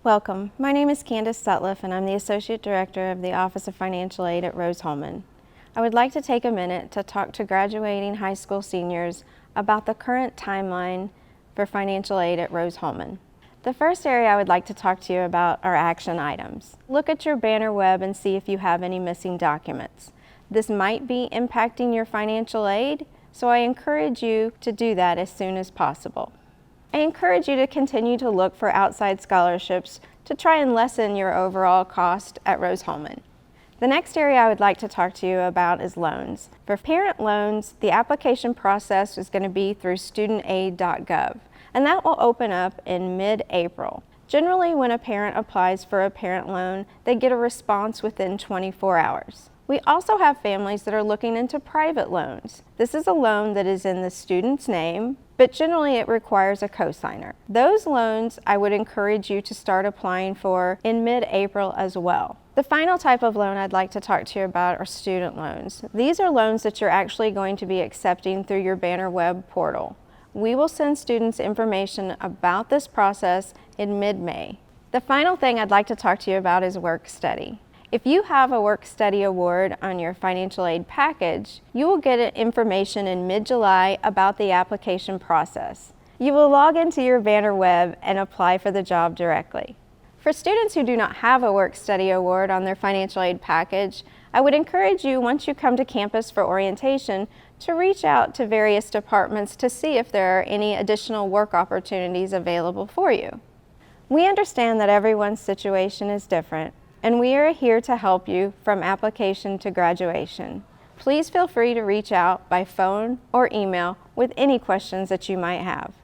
Welcome. My name is Candice Sutliff and I'm the Associate Director of the Office of Financial Aid at Rose-Hulman. I would like to take a minute to talk to graduating high school seniors about the current timeline for financial aid at Rose-Hulman. The first area I would like to talk to you about are action items. Look at your banner web and see if you have any missing documents. This might be impacting your financial aid, so I encourage you to do that as soon as possible. I encourage you to continue to look for outside scholarships to try and lessen your overall cost at Rose-Hulman. The next area I would like to talk to you about is loans. For parent loans, the application process is going to be through studentaid.gov, and that will open up in mid-April. Generally, when a parent applies for a parent loan, they get a response within 24 hours. We also have families that are looking into private loans. This is a loan that is in the student's name, but generally it requires a cosigner. Those loans I would encourage you to start applying for in mid-April as well. The final type of loan I'd like to talk to you about are student loans. These are loans that you're actually going to be accepting through your Banner web portal. We will send students information about this process in mid-May. The final thing I'd like to talk to you about is work study. If you have a work study award on your financial aid package, you will get information in mid-July about the application process. You will log into your Banner web and apply for the job directly. For students who do not have a work study award on their financial aid package, I would encourage you, once you come to campus for orientation, to reach out to various departments to see if there are any additional work opportunities available for you. We understand that everyone's situation is different, and we are here to help you from application to graduation. Please feel free to reach out by phone or email with any questions that you might have.